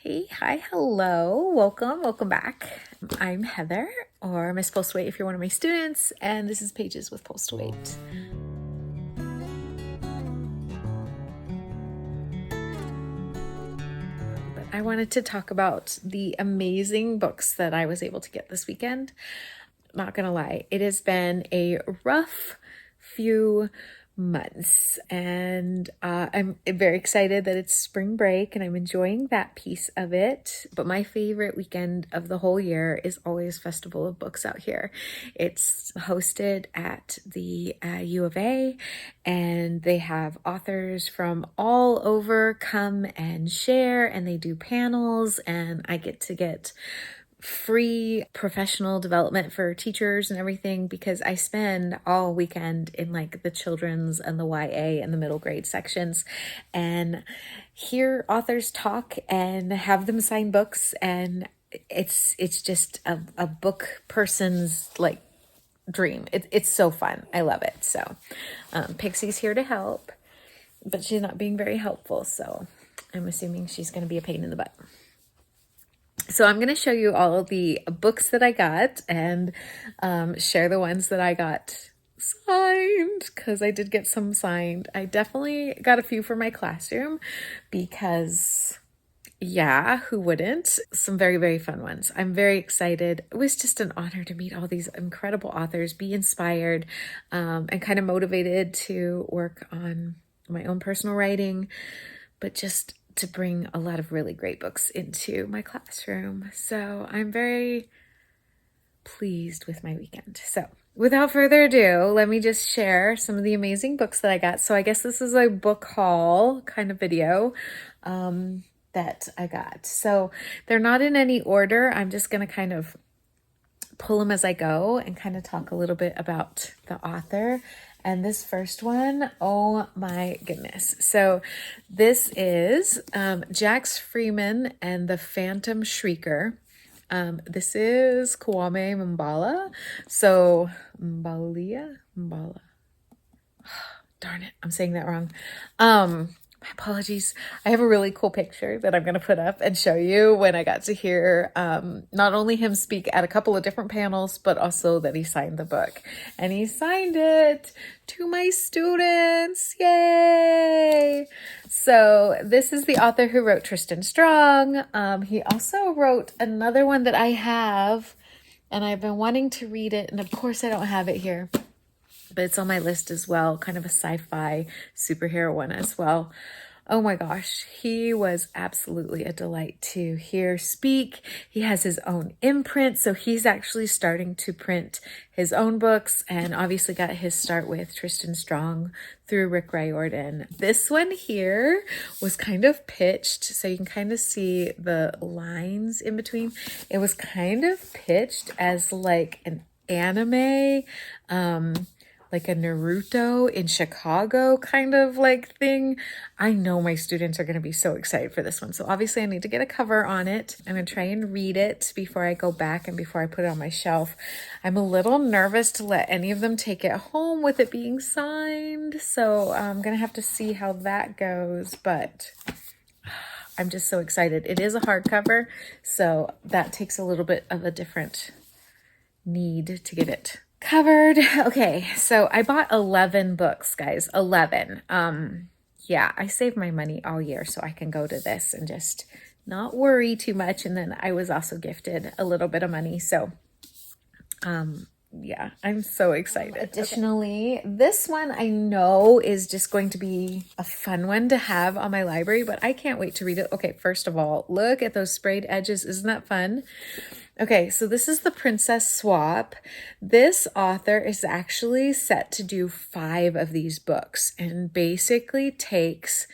Hey, hi, hello, welcome back. I'm Heather, or Miss Pulse to Wait if you're one of my students, and this is Pages with Pulse to Wait. But I wanted to talk about the amazing books that I was able to get this weekend. Not gonna lie, it has been a rough few months, and I'm very excited that it's spring break and I'm enjoying that piece of it. But my favorite weekend of the whole year is always Festival of Books out here. It's hosted at the U of A, and they have authors from all over come and share, and they do panels, and I get to get free professional development for teachers and everything because I spend all weekend in like the children's and the YA and the middle grade sections and hear authors talk and have them sign books, and it's just a book person's like dream. It's so fun. I love it. So Pixie's here to help, but she's not being very helpful, so I'm assuming she's going to be a pain in the butt. So I'm going to show you all of the books that I got and share the ones that I got signed, because I did get some signed. I definitely got a few for my classroom because, yeah, who wouldn't? Some very, very fun ones. I'm very excited. It was just an honor to meet all these incredible authors, be inspired, and kind of motivated to work on my own personal writing, but just to bring a lot of really great books into my classroom. So I'm very pleased with my weekend. So without further ado, let me just share some of the amazing books that I got. So I guess this is a book haul kind of video that I got. So they're not in any order. I'm just going to kind of pull them as I go and kind of talk a little bit about the author. And this first one, oh my goodness. So this is Jax Freeman and the Phantom Shrieker. This is Kwame Mbala. So Mbala. Darn it, I'm saying that wrong. My apologies. I have a really cool picture that I'm going to put up and show you when I got to hear not only him speak at a couple of different panels, but also that he signed the book. And he signed it to my students. Yay! So this is the author who wrote Tristan Strong. He also wrote another one that I have, and I've been wanting to read it. And of course, I don't have it here, but it's on my list as well, kind of a sci-fi superhero one as well. Oh my gosh, he was absolutely a delight to hear speak. He has his own imprint, so he's actually starting to print his own books, and obviously got his start with Tristan Strong through Rick Riordan. This one here was kind of pitched, so you can kind of see the lines in between. It was kind of pitched as like an anime, like a Naruto in Chicago kind of like thing. I know my students are going to be so excited for this one. So obviously I need to get a cover on it. I'm going to try and read it before I go back and before I put it on my shelf. I'm a little nervous to let any of them take it home with it being signed. So I'm going to have to see how that goes, but I'm just so excited. It is a hardcover, so that takes a little bit of a different need to get it covered. Okay, so I bought 11 books, guys. 11. Yeah, I saved my money all year so I can go to this and just not worry too much. And then I was also gifted a little bit of money. So yeah, I'm so excited. Additionally, this one I know is just going to be a fun one to have on my library, but I can't wait to read it. Okay, first of all, look at those sprayed edges. Isn't that fun? Okay, so this is The Princess Swap. This author is actually set to do 5 of these books and basically takes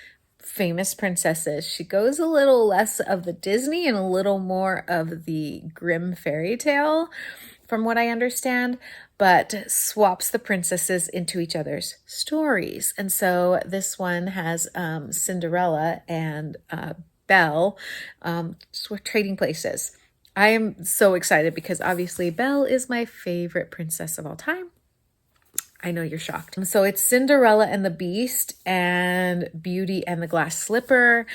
famous princesses. She goes a little less of the Disney and a little more of the grim fairy tale, from what I understand, but swaps the princesses into each other's stories. And so this one has Cinderella and Belle trading places. I am so excited because obviously Belle is my favorite princess of all time. I know you're shocked. So it's Cinderella and the Beast and Beauty and the Glass Slipper.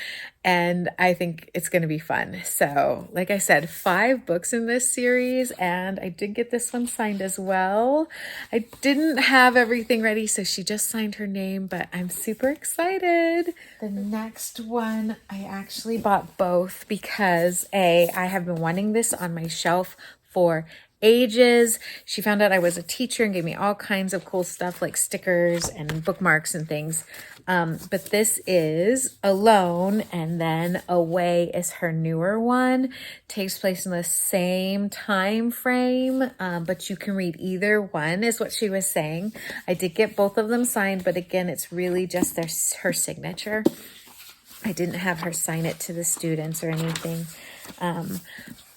And I think it's going to be fun. So like I said, 5 books in this series, and I did get this one signed as well. I didn't have everything ready, so she just signed her name, but I'm super excited. The next one, I actually bought both because I have been wanting this on my shelf for ages. She found out I was a teacher and gave me all kinds of cool stuff like stickers and bookmarks and things. But this is Alone, and then Away is her newer one. Takes place in the same time frame, but you can read either one is what she was saying. I did get both of them signed, but again, it's really just her signature. I didn't have her sign it to the students or anything.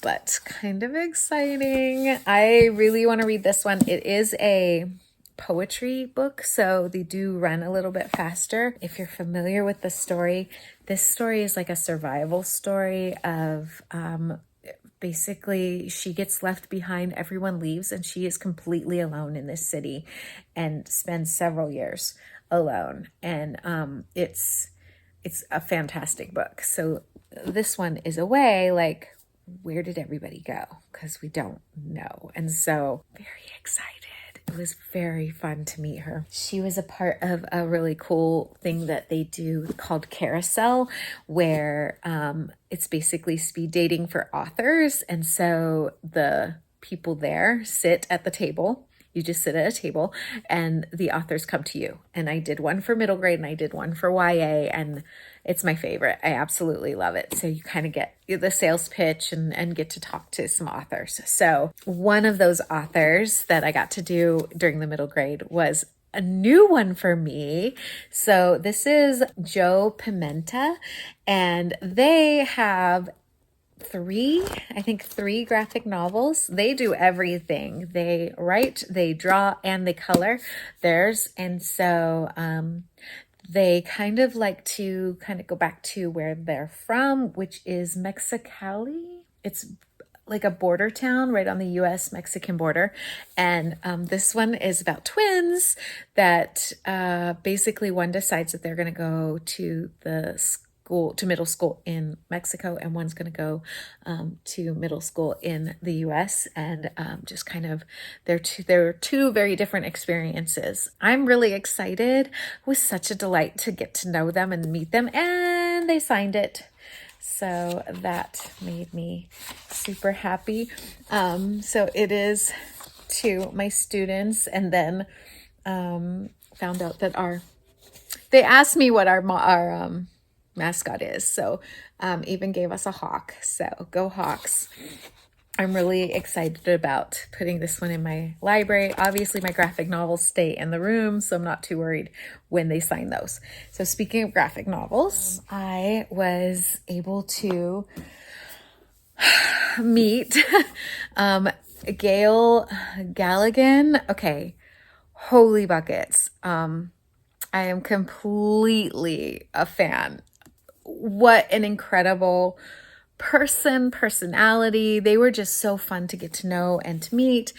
But kind of exciting. I really want to read this one. It is a poetry book, so they do run a little bit faster. If you're familiar with the story, this story is like a survival story of basically she gets left behind, everyone leaves, and she is completely alone in this city and spends several years alone. And it's a fantastic book. So this one is Away, like, where did everybody go? Because we don't know. And so very excited. It was very fun to meet her. She was a part of a really cool thing that they do called Carousel, where it's basically speed dating for authors. And so the people there sit at the table. You just sit at a table and the authors come to you. And I did one for middle grade and I did one for YA, and it's my favorite. I absolutely love it. So you kind of get the sales pitch and get to talk to some authors. So one of those authors that I got to do during the middle grade was a new one for me. So this is Joe Pimenta, and they have 3 graphic novels. They do everything. They write, they draw, and they color theirs. And so they kind of like to go back to where they're from, which is Mexicali. It's like a border town right on the US-Mexican border. And this one is about twins that basically one decides that they're going to go to middle school in Mexico, and one's going to go to middle school in the US, and just kind of they're two very different experiences. I'm really excited. It was such a delight to get to know them and meet them, and they signed it. So that made me super happy. So it is to my students, and then found out that they asked me what our mascot is. So even gave us a hawk. So go Hawks. I'm really excited about putting this one in my library. Obviously, my graphic novels stay in the room, so I'm not too worried when they sign those. So speaking of graphic novels, I was able to meet Gail Galligan. Okay, holy buckets. I am completely a fan. What an incredible personality. They were just so fun to get to know and to meet.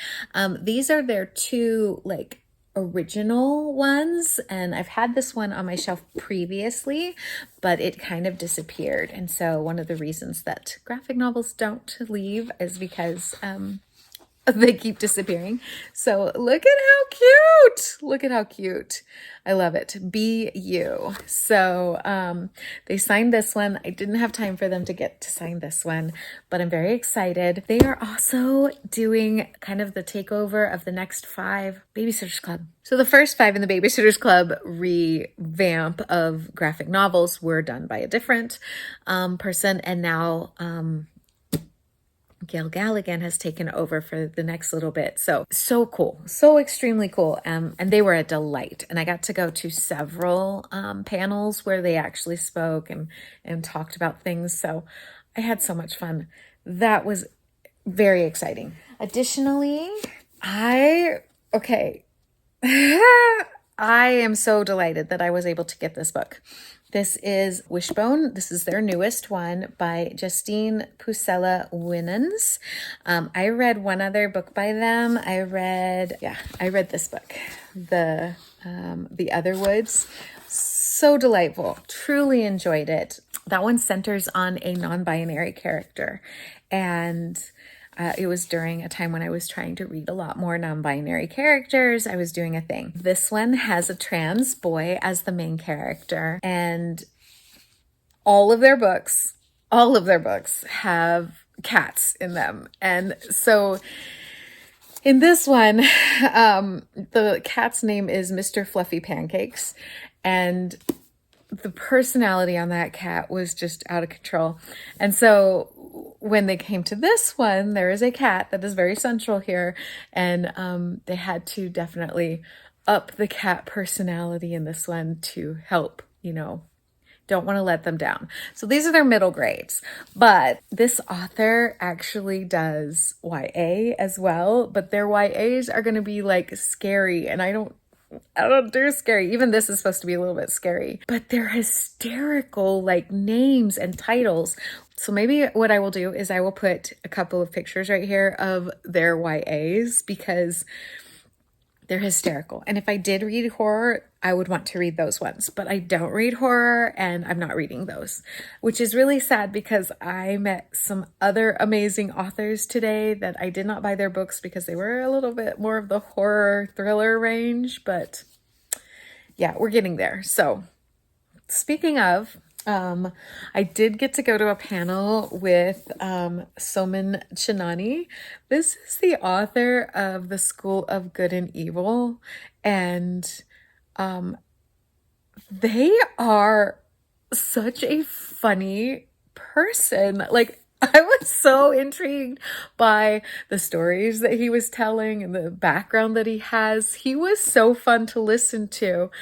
These are their 2 like original ones, and I've had this one on my shelf previously, but it kind of disappeared. And so one of the reasons that graphic novels don't leave is because they keep disappearing. So look at how cute. Look at how cute. I love it. Be you. So they signed this one. I didn't have time for them to get to sign this one, but I'm very excited. They are also doing kind of the takeover of the next 5 Babysitters Club. So the first 5 in the Babysitters Club revamp of graphic novels were done by a different person, and now Gail Galligan has taken over for the next little bit. So cool. So extremely cool. And they were a delight. And I got to go to several panels where they actually spoke and talked about things. So I had so much fun. That was very exciting. Additionally, I am so delighted that I was able to get this book. This is Wishbone. This is their newest one by Justine Pusella Winans. I read one other book by them. I read this book, The Other Woods. So delightful. Truly enjoyed it. That one centers on a non-binary character, and it was during a time when I was trying to read a lot more non-binary characters. I was doing a thing. This one has a trans boy as the main character, and all of their books have cats in them. And so in this one, the cat's name is Mr. Fluffy Pancakes, and the personality on that cat was just out of control. And so when they came to this one, there is a cat that is very central here, and they had to definitely up the cat personality in this one to help, don't want to let them down. So these are their middle grades, but this author actually does YA as well, but their YAs are going to be like scary, and I don't do scary. Even this is supposed to be a little bit scary, but they're hysterical, like names and titles. So maybe what I will do is I will put a couple of pictures right here of their YAs because they're hysterical. And if I did read horror, I would want to read those ones, but I don't read horror and I'm not reading those, which is really sad because I met some other amazing authors today that I did not buy their books because they were a little bit more of the horror thriller range, but yeah, we're getting there. So speaking of, I did get to go to a panel with Soman Chinani. This is the author of The School of Good and Evil, and they are such a funny person. Like, I was so intrigued by the stories that he was telling and the background that he has. He was so fun to listen to.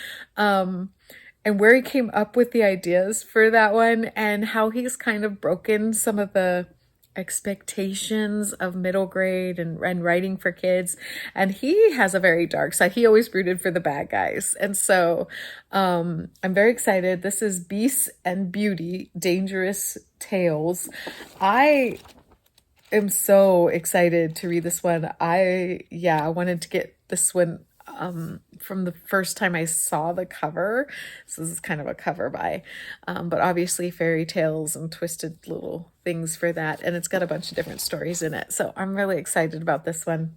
And where he came up with the ideas for that one and how he's kind of broken some of the expectations of middle grade and writing for kids. And he has a very dark side. He always rooted for the bad guys. And so I'm very excited. This is Beasts and Beauty, Dangerous Tales. I am so excited to read this one. I wanted to get this one from the first time I saw the cover. So this is kind of a cover buy, but obviously fairy tales and twisted little things for that. And it's got a bunch of different stories in it. So I'm really excited about this one.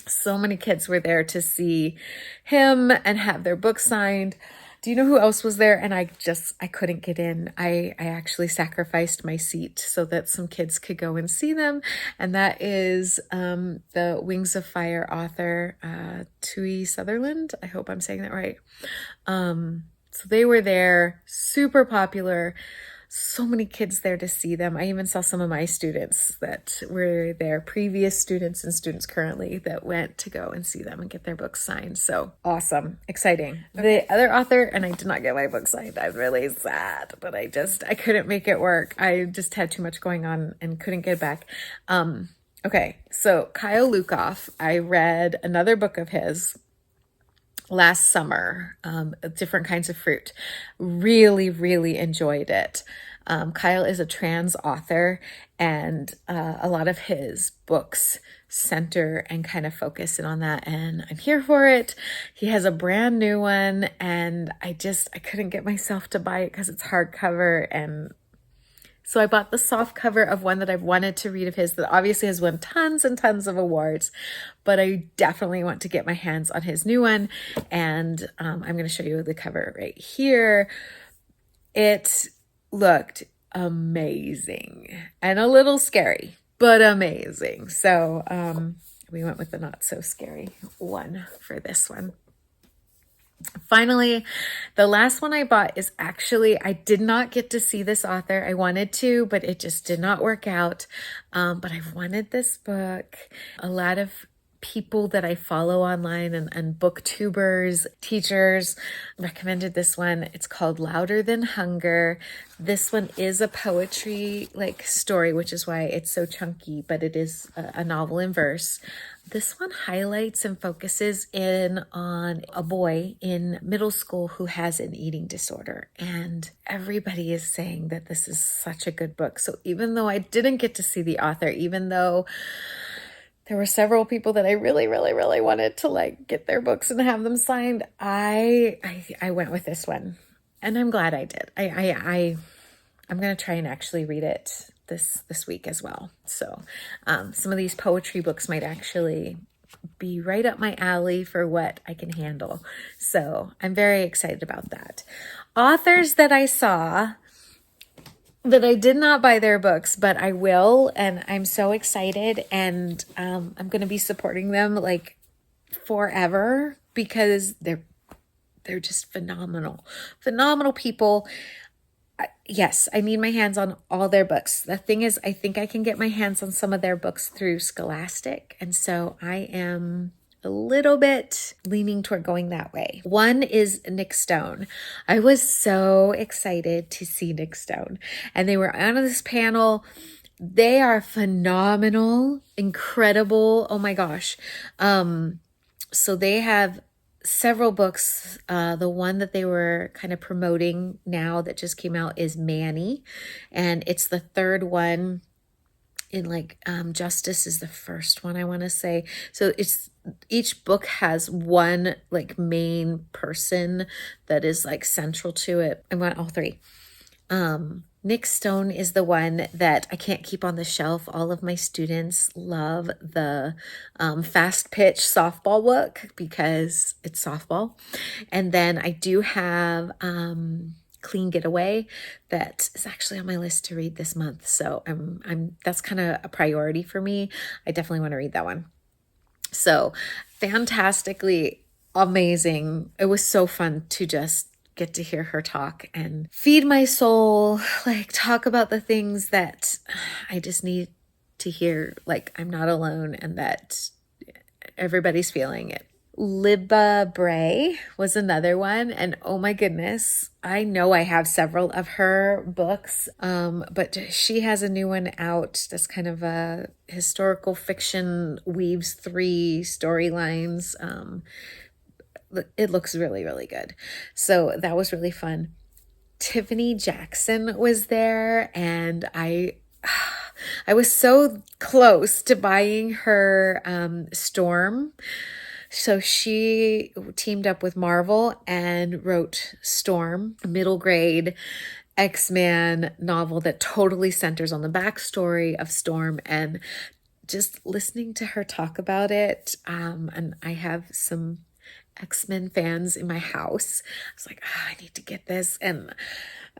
So many kids were there to see him and have their book signed. Do you know who else was there? And I couldn't get in. I actually sacrificed my seat so that some kids could go and see them. And that is the Wings of Fire author, Tui Sutherland. I hope I'm saying that right. So they were there, super popular. So many kids there to see them. I even saw some of my students that were there, previous students and students currently that went to go and see them and get their books signed. So awesome, exciting. Okay. The other author, and I did not get my book signed. I'm really sad, but I couldn't make it work. I just had too much going on and couldn't get back. Okay, so Kyle Lukoff, I read another book of his last summer, Different Kinds of Fruit. Really, really enjoyed it. Kyle is a trans author, and a lot of his books center and kind of focus in on that, and I'm here for it. He has a brand new one, and I couldn't get myself to buy it because it's hardcover, and so I bought the soft cover of one that I've wanted to read of his that obviously has won tons and tons of awards, but I definitely want to get my hands on his new one. And I'm going to show you the cover right here. It looked amazing and a little scary, but amazing. So we went with the not so scary one for this one. Finally, the last one I bought is actually, I did not get to see this author. I wanted to, but it just did not work out. But I've wanted this book. A lot of people that I follow online and booktubers, teachers recommended this one. It's called Louder Than Hunger. This one is a poetry like story, which is why it's so chunky, but it is a novel in verse. This one highlights and focuses in on a boy in middle school who has an eating disorder. And everybody is saying that this is such a good book. So even though I didn't get to see the author, even though there were several people that I really, really, really wanted to like get their books and have them signed, I went with this one, and I'm glad I did. I'm gonna try and actually read it this week as well. So some of these poetry books might actually be right up my alley for what I can handle. So I'm very excited about that. Authors that I saw that I did not buy their books, but I will, and I'm so excited, and I'm going to be supporting them like forever because they're just phenomenal people. Yes, I need my hands on all their books. The thing is, I think I can get my hands on some of their books through Scholastic, and so I am a little bit leaning toward going that way. One is Nick Stone. I was so excited to see Nick Stone, and they were on this panel. They are phenomenal, incredible. Oh my gosh. So they have several books. The one that they were kind of promoting now that just came out is Manny, and it's the third one in like Justice is the first one, I want to say. So it's each book has one like main person that is like central to it. I want all three. Nick Stone is the one that I can't keep on the shelf. All of my students love the fast pitch softball book because it's softball. And then I do have Clean Getaway that is actually on my list to read this month. So that's kind of a priority for me. I definitely want to read that one. So fantastically amazing. It was so fun to just get to hear her talk and feed my soul, like talk about the things that I just need to hear, like I'm not alone and that everybody's feeling it. Libba Bray was another one, and oh my goodness, I know I have several of her books, but she has a new one out that's kind of a historical fiction, weaves 3 storylines. It looks really, really good. So that was really fun. Tiffany Jackson was there, and I was so close to buying her Storm. So she teamed up with Marvel and wrote Storm, a middle grade X-Men novel that totally centers on the backstory of Storm, and just listening to her talk about it. And I have some X-Men fans in my house. I was like, I need to get this. And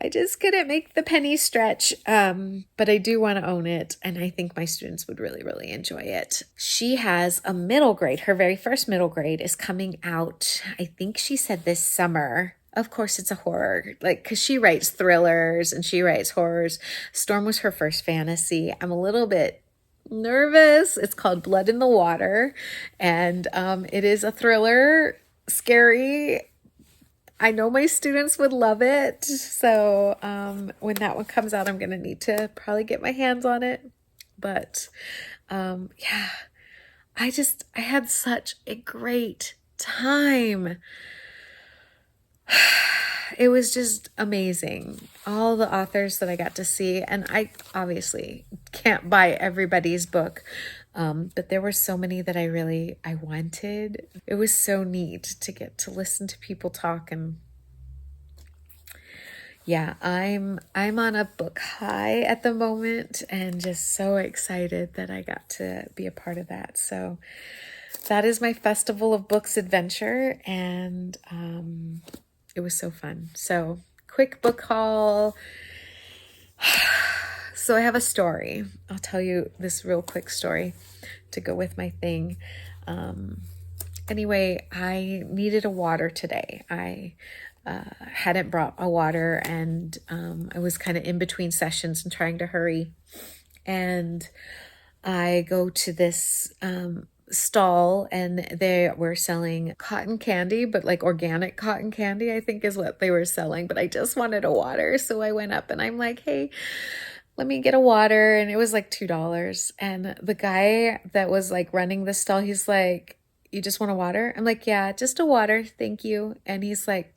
I just couldn't make the penny stretch. But I do want to own it. And I think my students would really, really enjoy it. She has a middle grade. Her very first middle grade is coming out, I think she said this summer. Of course, it's a horror, like, because she writes thrillers and she writes horrors. Storm was her first fantasy. I'm a little bit nervous. It's called Blood in the Water. And it is a thriller, scary. I know my students would love it. So when that one comes out, I'm going to need to probably get my hands on it. But yeah, I had such a great time. It was just amazing. All the authors that I got to see, and I obviously can't buy everybody's book, but there were so many that I wanted. It was so neat to get to listen to people talk, and yeah, I'm on a book high at the moment and just so excited that I got to be a part of that. So that is my Festival of Books adventure, and it was so fun. So quick book haul. So I have a story. I'll tell you this real quick story to go with my thing. Anyway, I needed a water today. I hadn't brought a water, and I was kind of in between sessions and trying to hurry. And I go to this stall, and they were selling cotton candy, but like organic cotton candy, I think is what they were selling. But I just wanted a water. So I went up and I'm like, hey, let me get a water. And it was like $2. And the guy that was like running the stall, he's like, you just want a water? I'm like, yeah, just a water. Thank you. And he's like,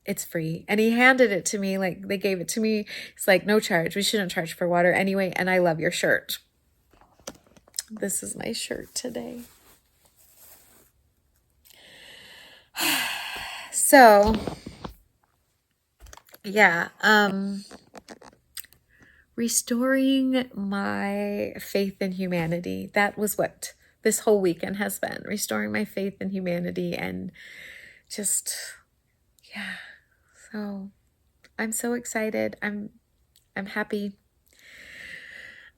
it's free. And he handed it to me. Like they gave it to me. It's like, no charge. We shouldn't charge for water anyway. And I love your shirt. This is my shirt today. So, yeah, restoring my faith in humanity. That was what this whole weekend has been. Restoring my faith in humanity, and just, yeah. So, I'm so excited. I'm happy.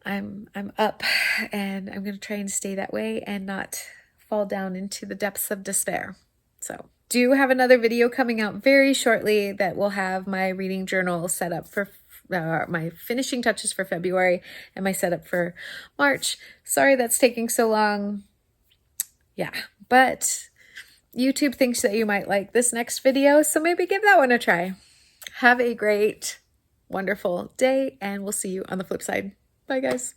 I'm up, and I'm going to try and stay that way and not fall down into the depths of despair. So, do have another video coming out very shortly that will have my reading journal set up for my finishing touches for February and my setup for March. Sorry that's taking so long. Yeah, but YouTube thinks that you might like this next video, so maybe give that one a try. Have a great, wonderful day, and we'll see you on the flip side. Bye, guys.